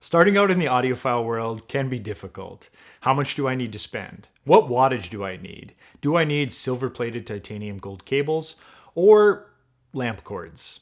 Starting out in the audiophile world can be difficult. How much do I need to spend? What wattage do I need? Do I need silver-plated titanium gold cables or lamp cords?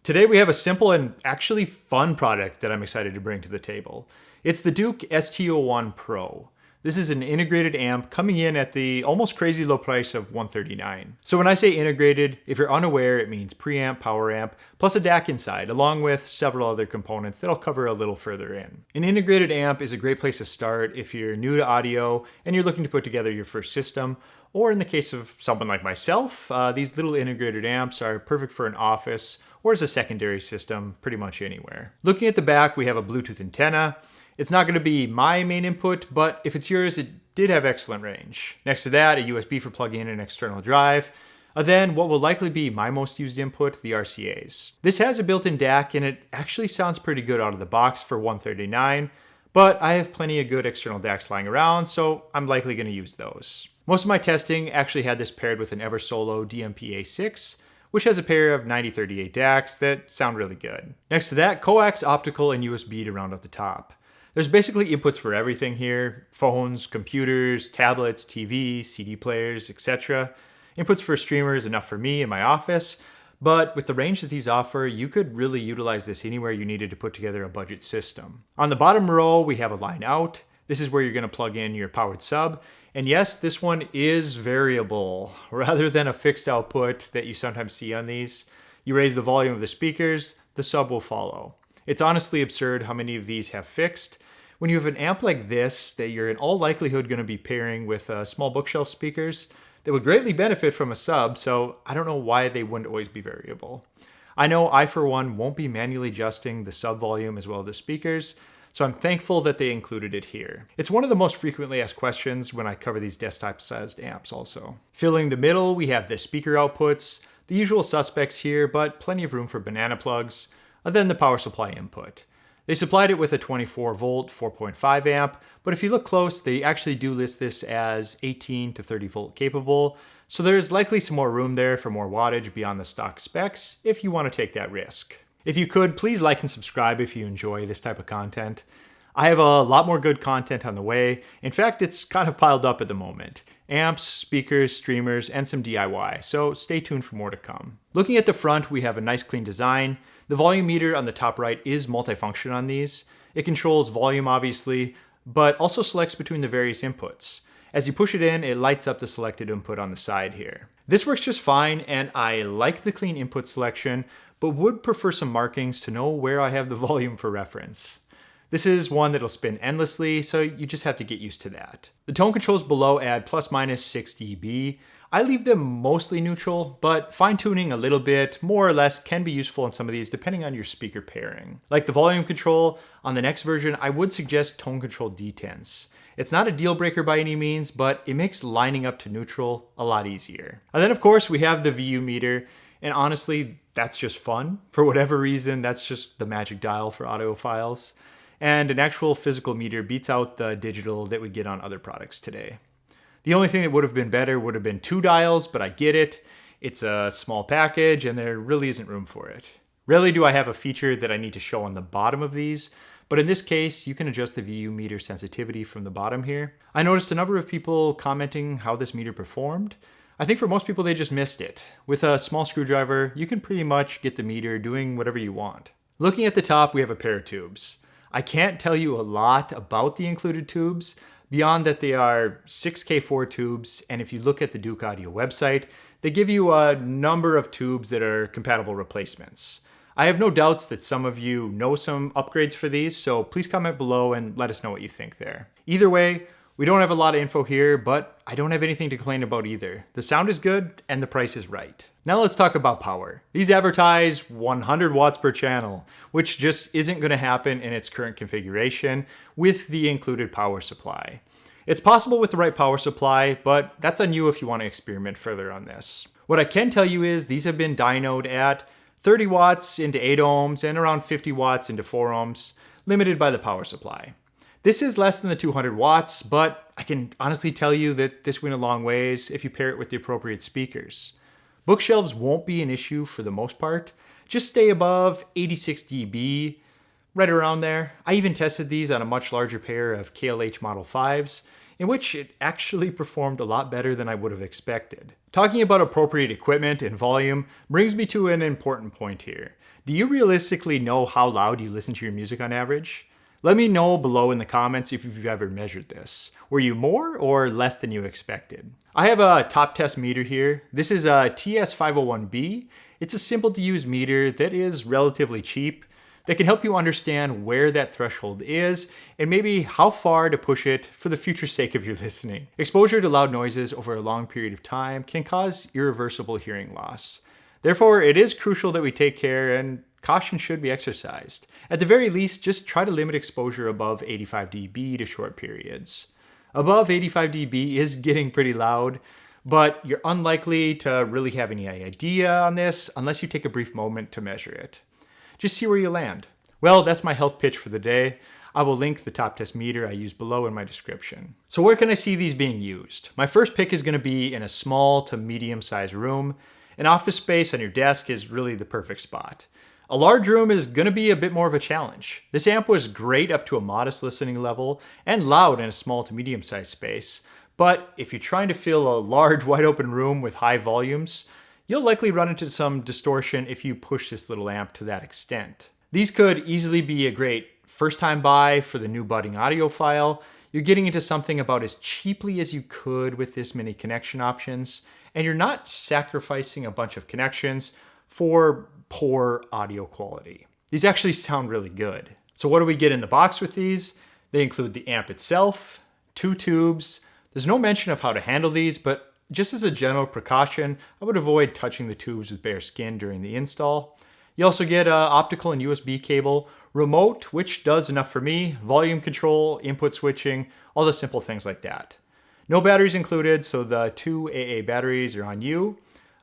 Today we have a simple and actually fun product that I'm excited to bring to the table. It's the Douk ST-01 Pro. This is an integrated amp coming in at the almost crazy low price of $139. So when I say integrated, if you're unaware, it means preamp, power amp, plus a DAC inside, along with several other components that I'll cover a little further in. An integrated amp is a great place to start if you're new to audio and you're looking to put together your first system, or in the case of someone like myself, these little integrated amps are perfect for an office or as a secondary system pretty much anywhere. Looking at the back, we have a Bluetooth antenna. It's not going to be my main input, but if it's yours, it did have excellent range. Next to that, a USB for plugging in an external drive. Then what will likely be my most used input, the RCAs. This has a built-in DAC and it actually sounds pretty good out of the box for $139, but I have plenty of good external DACs lying around, so I'm likely going to use those. Most of my testing actually had this paired with an Eversolo DMP-A6, which has a pair of 9038 DACs that sound really good. Next to that, coax, optical, and USB to round out the top. There's basically inputs for everything here: phones, computers, tablets, TVs, CD players, etc. Inputs for streamers, enough for me in my office, but with the range that these offer, you could really utilize this anywhere you needed to put together a budget system. On the bottom row, we have a line out. This is where you're going to plug in your powered sub. And yes, this one is variable. Rather than a fixed output that you sometimes see on these, you raise the volume of the speakers, the sub will follow. It's honestly absurd how many of these have fixed. When you have an amp like this that you're in all likelihood going to be pairing with small bookshelf speakers that would greatly benefit from a sub, so I don't know why they wouldn't always be variable. I know I, for one, won't be manually adjusting the sub volume as well as the speakers, so I'm thankful that they included it here. It's one of the most frequently asked questions when I cover these desktop-sized amps also. Filling the middle, we have the speaker outputs, the usual suspects here, but plenty of room for banana plugs, and then the power supply input. They supplied it with a 24 volt 4.5 amp, but if you look close, they actually do list this as 18 to 30 volt capable, so there's likely some more room there for more wattage beyond the stock specs if you want to take that risk. If you could, please like and subscribe if you enjoy this type of content. I have a lot more good content on the way. In fact, it's kind of piled up at the moment. Amps, speakers, streamers, and some DIY, so stay tuned for more to come. Looking at the front, we have a nice clean design. The volume meter on the top right is multifunction on these. It controls volume obviously, but also selects between the various inputs. As you push it in, it lights up the selected input on the side here. This works just fine, and I like the clean input selection, but would prefer some markings to know where I have the volume for reference. This is one that'll spin endlessly, so you just have to get used to that. The tone controls below add plus minus 6 dB. I leave them mostly neutral, but fine-tuning a little bit, more or less, can be useful in some of these depending on your speaker pairing. Like the volume control, on the next version, I would suggest tone control detense. It's not a deal breaker by any means, but it makes lining up to neutral a lot easier. And then of course we have the VU meter, and honestly, that's just fun. For whatever reason, that's just the magic dial for audiophiles. And an actual physical meter beats out the digital that we get on other products today. The only thing that would have been better would have been 2 dials, but I get it. It's a small package and there really isn't room for it. Rarely do I have a feature that I need to show on the bottom of these, but in this case, you can adjust the VU meter sensitivity from the bottom here. I noticed a number of people commenting how this meter performed. I think for most people, they just missed it. With a small screwdriver, you can pretty much get the meter doing whatever you want. Looking at the top, we have a pair of tubes. I can't tell you a lot about the included tubes, beyond that they are 6K4 tubes, and if you look at the Douk Audio website, they give you a number of tubes that are compatible replacements. I have no doubts that some of you know some upgrades for these, so please comment below and let us know what you think there. Either way, we don't have a lot of info here, but I don't have anything to complain about either. The sound is good and the price is right. Now let's talk about power. These advertise 100 watts per channel, which just isn't going to happen in its current configuration with the included power supply. It's possible with the right power supply, but that's on you if you want to experiment further on this. What I can tell you is these have been dynoed at 30 watts into 8 ohms and around 50 watts into 4 ohms, limited by the power supply. This is less than the 200 watts, but I can honestly tell you that this went a long ways if you pair it with the appropriate speakers. Bookshelves won't be an issue for the most part. Just stay above 86 dB, right around there. I even tested these on a much larger pair of KLH Model 5s, in which it actually performed a lot better than I would have expected. Talking about appropriate equipment and volume brings me to an important point here. Do you realistically know how loud you listen to your music on average? Let me know below in the comments if you've ever measured this. Were you more or less than you expected? I have a top test meter here. This is a TS-501B. It's a simple to use meter that is relatively cheap, that can help you understand where that threshold is and maybe how far to push it for the future sake of your listening. Exposure to loud noises over a long period of time can cause irreversible hearing loss. Therefore, it is crucial that we take care, and caution should be exercised. At the very least, just try to limit exposure above 85 dB to short periods. Above 85 dB is getting pretty loud, but you're unlikely to really have any idea on this unless you take a brief moment to measure it. Just see where you land. Well, that's my health pitch for the day. I will link the top test meter I use below in my description. So where can I see these being used? My first pick is going to be in a small to medium sized room. An office space on your desk is really the perfect spot. A large room is going to be a bit more of a challenge. This amp was great up to a modest listening level and loud in a small to medium sized space. But if you're trying to fill a large wide open room with high volumes, you'll likely run into some distortion if you push this little amp to that extent. These could easily be a great first time buy for the new budding audiophile. You're getting into something about as cheaply as you could with this many connection options, and you're not sacrificing a bunch of connections for poor audio quality. These actually sound really good. So what do we get in the box with these? They include the amp itself, 2 tubes. There's no mention of how to handle these, but just as a general precaution, I would avoid touching the tubes with bare skin during the install. You also get an optical and USB cable, remote, which does enough for me, volume control, input switching, all the simple things like that. No batteries included, so the 2 AA batteries are on you,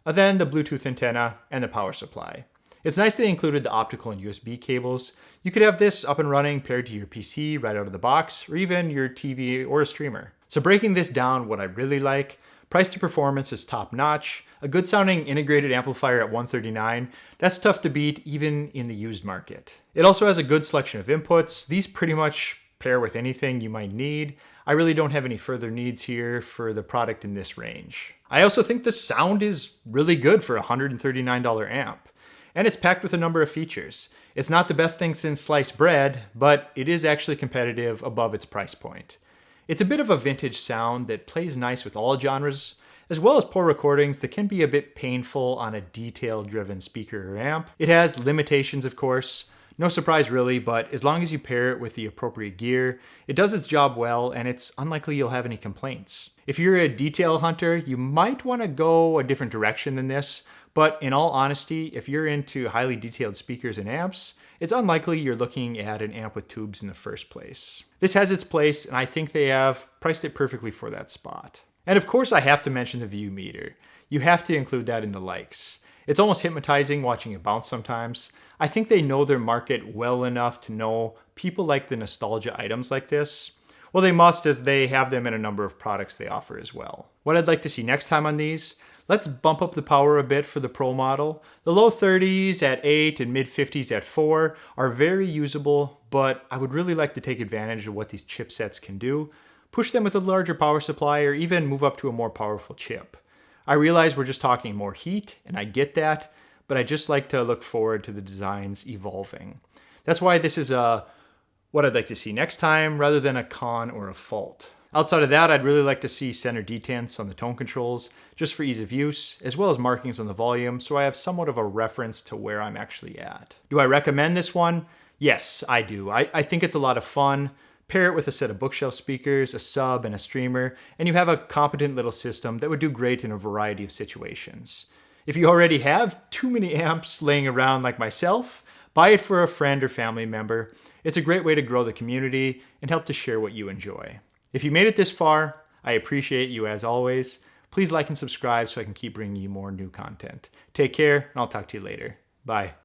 and then the Bluetooth antenna and the power supply. It's nice they included the optical and USB cables. You could have this up and running paired to your PC right out of the box, or even your TV or a streamer. So breaking this down, what I really like, price to performance is top notch. A good sounding integrated amplifier at $139, that's tough to beat even in the used market. It also has a good selection of inputs. These pretty much pair with anything you might need. I really don't have any further needs here for the product in this range. I also think the sound is really good for a $139 amp. And it's packed with a number of features. It's not the best thing since sliced bread, but it is actually competitive above its price point. It's a bit of a vintage sound that plays nice with all genres, as well as poor recordings that can be a bit painful on a detail-driven speaker or amp. It has limitations, of course. No surprise really, but as long as you pair it with the appropriate gear, it does its job well, and it's unlikely you'll have any complaints. If you're a detail hunter, you might want to go a different direction than this, but in all honesty, if you're into highly detailed speakers and amps, it's unlikely you're looking at an amp with tubes in the first place. This has its place, and I think they have priced it perfectly for that spot. And of course I have to mention the view meter. You have to include that in the likes. It's almost hypnotizing watching it bounce sometimes. I think they know their market well enough to know people like the nostalgia items like this. Well, they must, as they have them in a number of products they offer as well. What I'd like to see next time on these, let's bump up the power a bit for the Pro model. The low 30s at 8 and mid 50s at 4 are very usable, but I would really like to take advantage of what these chipsets can do, push them with a larger power supply, or even move up to a more powerful chip. I realize we're just talking more heat, and I get that, but I just like to look forward to the designs evolving. That's why this is what I'd like to see next time rather than a con or a fault. Outside of that, I'd really like to see center detents on the tone controls, just for ease of use, as well as markings on the volume, so I have somewhat of a reference to where I'm actually at. Do I recommend this one? Yes, I do. I think it's a lot of fun. Pair it with a set of bookshelf speakers, a sub, and a streamer, and you have a competent little system that would do great in a variety of situations. If you already have too many amps laying around like myself, buy it for a friend or family member. It's a great way to grow the community and help to share what you enjoy. If you made it this far, I appreciate you as always. Please like and subscribe so I can keep bringing you more new content. Take care, and I'll talk to you later. Bye.